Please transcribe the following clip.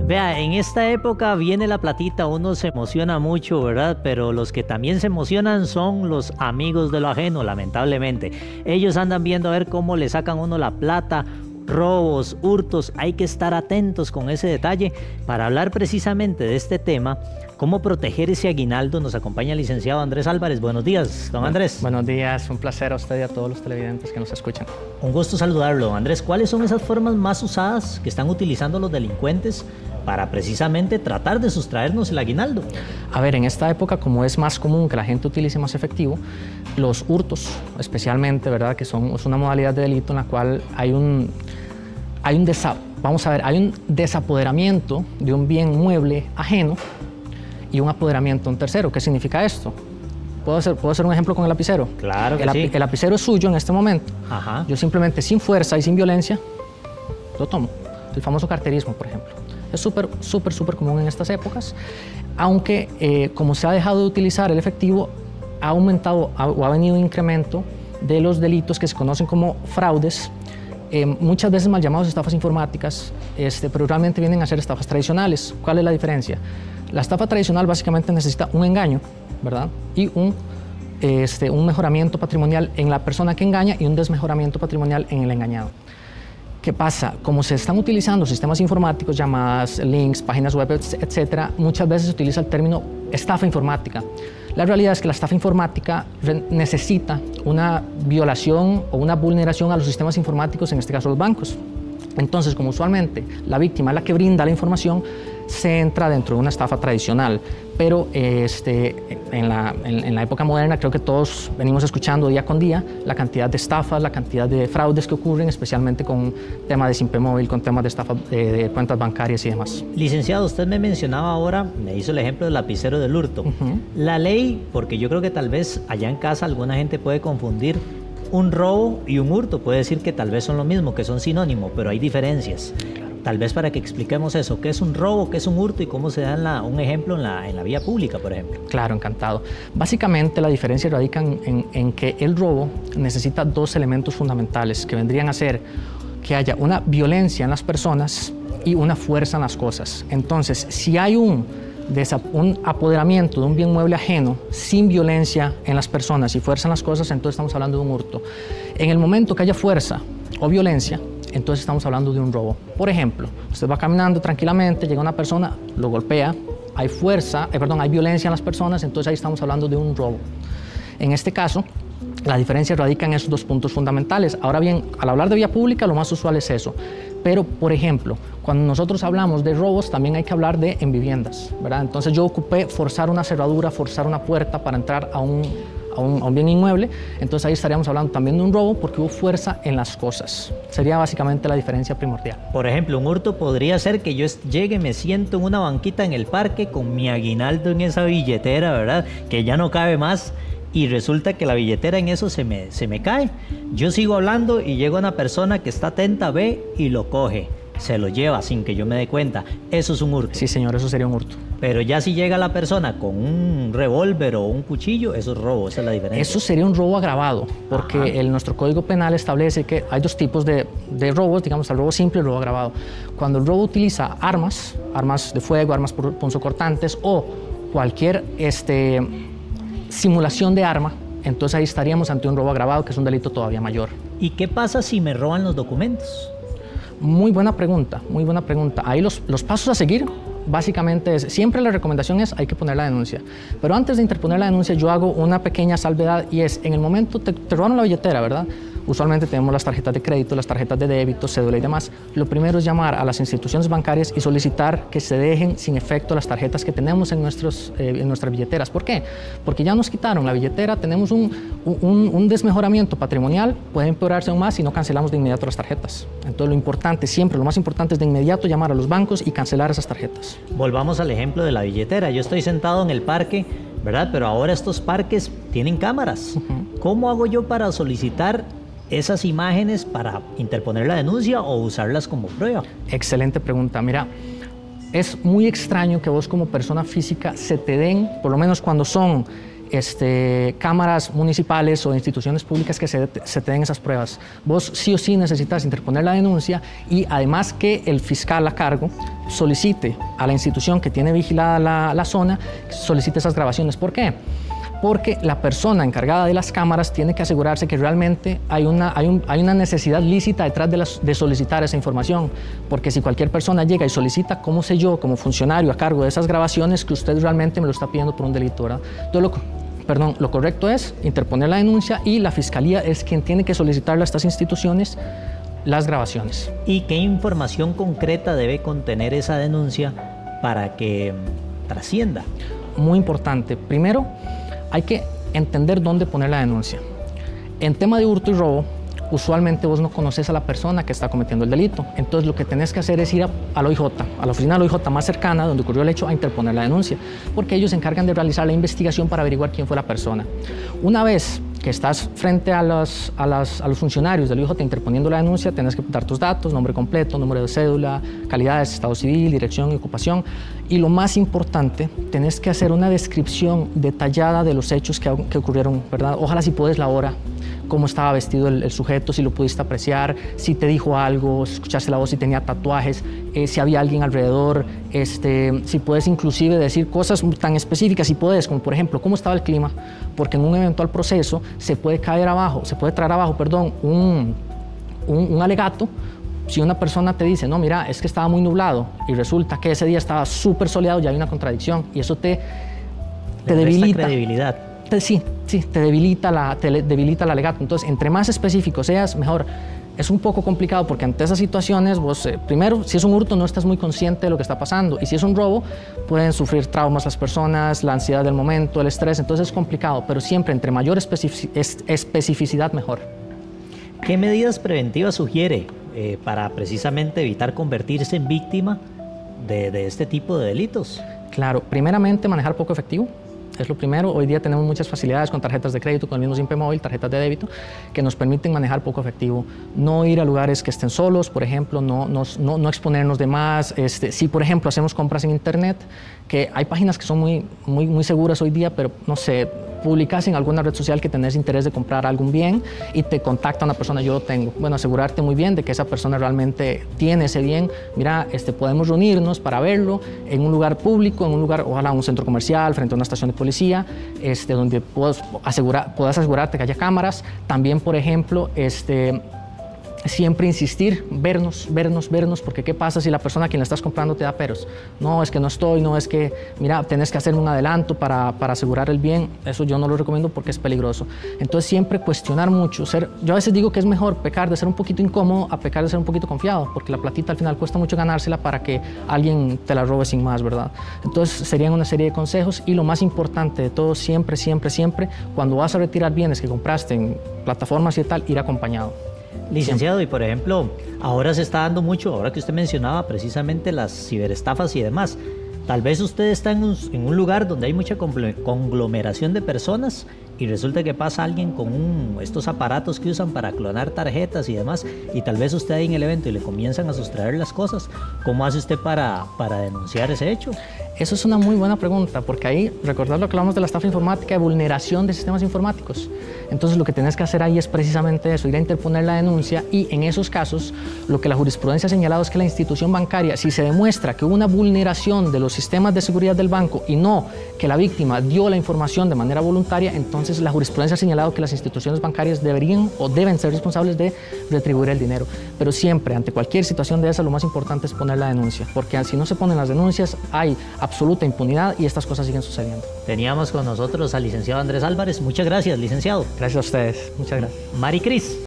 Vea, en esta época viene la platita, uno se emociona mucho, ¿verdad? Pero los que también se emocionan son los amigos de lo ajeno, lamentablemente. Ellos andan viendo a ver cómo le sacan a uno la plata, robos, hurtos. Hay que estar atentos con ese detalle. Para hablar precisamente de este tema, cómo proteger ese aguinaldo, nos acompaña el licenciado Andrés Álvarez. Buenos días, don Andrés. Buenos días, un placer a usted y a todos los televidentes que nos escuchan. Un gusto saludarlo, Andrés. ¿Cuáles son esas formas más usadas que están utilizando los delincuentes para precisamente tratar de sustraernos el aguinaldo? A ver, en esta época, como es más común que la gente utilice más efectivo, los hurtos, especialmente, ¿verdad?, que es una modalidad de delito en la cual hay un desapoderamiento de un bien mueble ajeno y un apoderamiento de un tercero. ¿Qué significa esto? ¿Puedo hacer un ejemplo con el lapicero? Claro que sí. El lapicero es suyo en este momento. Ajá. Yo simplemente, sin fuerza y sin violencia, lo tomo. El famoso carterismo, por ejemplo. Es súper común en estas épocas, aunque como se ha dejado de utilizar el efectivo, ha aumentado o ha venido un incremento de los delitos que se conocen como fraudes, muchas veces mal llamados estafas informáticas, pero realmente vienen a ser estafas tradicionales. ¿Cuál es la diferencia? La estafa tradicional básicamente necesita un engaño, ¿verdad? Y un mejoramiento patrimonial en la persona que engaña y un desmejoramiento patrimonial en el engañado. ¿Qué pasa? Como se están utilizando sistemas informáticos, llamadas, links, páginas web, etcétera, muchas veces se utiliza el término estafa informática. La realidad es que la estafa informática necesita una violación o una vulneración a los sistemas informáticos, en este caso los bancos. Entonces, como usualmente la víctima es la que brinda la información, se entra dentro de una estafa tradicional. Pero en la época moderna creo que todos venimos escuchando día con día la cantidad de estafas, la cantidad de fraudes que ocurren, especialmente con temas de simpe móvil, con temas de estafa de cuentas bancarias y demás. Licenciado, usted me mencionaba ahora, me hizo el ejemplo del lapicero del hurto. La ley, porque yo creo que tal vez allá en casa alguna gente puede confundir un robo y un hurto, puede decir que tal vez son lo mismo, que son sinónimos, pero hay diferencias. Tal vez para que expliquemos eso, ¿qué es un robo, qué es un hurto y cómo se da un ejemplo en la vía pública, por ejemplo? Claro, encantado. Básicamente la diferencia radica en que el robo necesita dos elementos fundamentales que vendrían a ser que haya una violencia en las personas y una fuerza en las cosas. Entonces, si hay un apoderamiento de un bien mueble ajeno sin violencia en las personas y fuerza en las cosas, entonces estamos hablando de un hurto. En el momento que haya fuerza o violencia, entonces estamos hablando de un robo. Por ejemplo, usted va caminando tranquilamente, llega una persona, lo golpea, hay violencia en las personas, entonces ahí estamos hablando de un robo. En este caso, la diferencia radica en esos dos puntos fundamentales. Ahora bien, al hablar de vía pública, lo más usual es eso. Pero, por ejemplo, cuando nosotros hablamos de robos, también hay que hablar de en viviendas, ¿verdad? Entonces yo ocupé forzar una cerradura, forzar una puerta para entrar a un bien inmueble, entonces ahí estaríamos hablando también de un robo porque hubo fuerza en las cosas. Sería básicamente la diferencia primordial. Por ejemplo, un hurto podría ser que yo llegue, me siento en una banquita en el parque con mi aguinaldo en esa billetera, ¿verdad?, que ya no cabe más, y resulta que la billetera en eso se me cae. Yo sigo hablando y llega una persona que está atenta, ve y lo coge, se lo lleva sin que yo me dé cuenta. Eso es un hurto. Sí, señor, eso sería un hurto. Pero ya si llega la persona con un revólver o un cuchillo, eso es robo, esa es la diferencia. Eso sería un robo agravado, porque nuestro Código Penal establece que hay dos tipos de robos, digamos, el robo simple y el robo agravado. Cuando el robo utiliza armas de fuego, armas punzocortantes o cualquier simulación de arma, entonces ahí estaríamos ante un robo agravado, que es un delito todavía mayor. ¿Y qué pasa si me roban los documentos? Muy buena pregunta, muy buena pregunta. Ahí los pasos a seguir, básicamente siempre la recomendación es hay que poner la denuncia. Pero antes de interponer la denuncia yo hago una pequeña salvedad y es, en el momento te robaron la billetera, ¿verdad? Usualmente tenemos las tarjetas de crédito, las tarjetas de débito, cédula y demás. Lo primero es llamar a las instituciones bancarias y solicitar que se dejen sin efecto las tarjetas que tenemos en nuestras billeteras. ¿Por qué? Porque ya nos quitaron la billetera, tenemos un desmejoramiento patrimonial, puede empeorarse aún más si no cancelamos de inmediato las tarjetas. Entonces lo importante, siempre lo más importante es de inmediato llamar a los bancos y cancelar esas tarjetas. Volvamos al ejemplo de la billetera. Yo estoy sentado en el parque, ¿verdad? Pero ahora estos parques tienen cámaras. ¿Cómo hago yo para solicitar esas imágenes para interponer la denuncia o usarlas como prueba? Excelente pregunta. Mira, es muy extraño que vos como persona física se te den, por lo menos cuando son cámaras municipales o instituciones públicas que se te den esas pruebas. Vos sí o sí necesitas interponer la denuncia y además que el fiscal a cargo solicite a la institución que tiene vigilada la zona, solicite esas grabaciones. ¿Por qué? Porque la persona encargada de las cámaras tiene que asegurarse que realmente hay una necesidad lícita detrás de solicitar esa información. Porque si cualquier persona llega y solicita, ¿cómo sé yo, como funcionario a cargo de esas grabaciones, que usted realmente me lo está pidiendo por un delito, ¿verdad? Entonces, lo correcto es interponer la denuncia y la fiscalía es quien tiene que solicitarle a estas instituciones las grabaciones. ¿Y qué información concreta debe contener esa denuncia para que trascienda? Muy importante. Primero, hay que entender dónde poner la denuncia. En tema de hurto y robo, usualmente vos no conoces a la persona que está cometiendo el delito. Entonces lo que tenés que hacer es ir al OIJ, a la oficina del OIJ más cercana donde ocurrió el hecho, a interponer la denuncia, porque ellos se encargan de realizar la investigación para averiguar quién fue la persona. Una vez que estás frente a los funcionarios del OIJ interponiendo la denuncia, tenés que dar tus datos, nombre completo, número de cédula, calidades, estado civil, dirección y ocupación. Y lo más importante, tenés que hacer una descripción detallada de los hechos que ocurrieron, ¿verdad? Ojalá si puedes la hora, cómo estaba vestido el sujeto, si lo pudiste apreciar, si te dijo algo, si escuchaste la voz, si tenía tatuajes, si había alguien alrededor, si puedes inclusive decir cosas tan específicas, si puedes, como por ejemplo, cómo estaba el clima, porque en un eventual proceso se puede traer abajo, un alegato. Si una persona te dice, no, mira, es que estaba muy nublado y resulta que ese día estaba súper soleado, ya hay una contradicción y eso te debilita. Credibilidad. Sí, te debilita el alegato. Entonces, entre más específico seas, mejor. Es un poco complicado porque ante esas situaciones, vos, primero, si es un hurto, no estás muy consciente de lo que está pasando. Y si es un robo, pueden sufrir traumas las personas, la ansiedad del momento, el estrés. Entonces es complicado, pero siempre entre mayor especificidad, mejor. ¿Qué medidas preventivas sugiere para precisamente evitar convertirse en víctima de este tipo de delitos? Claro, primeramente manejar poco efectivo. Es lo primero. Hoy día tenemos muchas facilidades con tarjetas de crédito, con el mismo SIMPE móvil, tarjetas de débito, que nos permiten manejar poco efectivo. No ir a lugares que estén solos, por ejemplo, no exponernos de más. Si, por ejemplo, hacemos compras en internet, que hay páginas que son muy seguras hoy día, pero no sé, publicas en alguna red social que tenés interés de comprar algún bien y te contacta una persona, yo lo tengo. Bueno, asegurarte muy bien de que esa persona realmente tiene ese bien. Mira, podemos reunirnos para verlo en un lugar público, en un lugar, ojalá un centro comercial, frente a una estación de policía, donde puedas asegurarte que haya cámaras. También, por ejemplo, siempre insistir, vernos, porque ¿qué pasa si la persona a quien le estás comprando te da peros? No, es que no estoy, no, es que, mira, tenés que hacer un adelanto para asegurar el bien. Eso yo no lo recomiendo porque es peligroso. Entonces siempre cuestionar mucho. Yo a veces digo que es mejor pecar de ser un poquito incómodo a pecar de ser un poquito confiado, porque la platita al final cuesta mucho ganársela para que alguien te la robe sin más, ¿verdad? Entonces serían una serie de consejos y lo más importante de todo, siempre, cuando vas a retirar bienes que compraste en plataformas y tal, ir acompañado. Licenciado, y por ejemplo, ahora se está dando mucho, ahora que usted mencionaba precisamente las ciberestafas y demás, tal vez usted está en un lugar donde hay mucha conglomeración de personas y resulta que pasa alguien con estos aparatos que usan para clonar tarjetas y demás, y tal vez usted ahí en el evento y le comienzan a sustraer las cosas. ¿Cómo hace usted para denunciar ese hecho? Eso es una muy buena pregunta, porque ahí, recordad lo que hablamos de la estafa informática, de vulneración de sistemas informáticos. Entonces lo que tenés que hacer ahí es precisamente eso, ir a interponer la denuncia, y en esos casos lo que la jurisprudencia ha señalado es que la institución bancaria, si se demuestra que hubo una vulneración de los sistemas de seguridad del banco y no que la víctima dio la información de manera voluntaria, entonces la jurisprudencia ha señalado que las instituciones bancarias deberían o deben ser responsables de retribuir el dinero. Pero siempre, ante cualquier situación de esa, lo más importante es poner la denuncia, porque si no se ponen las denuncias hay absoluta impunidad y estas cosas siguen sucediendo. Teníamos con nosotros al licenciado Andrés Álvarez. Muchas gracias, licenciado. Gracias a ustedes. Muchas gracias. Mari Cris.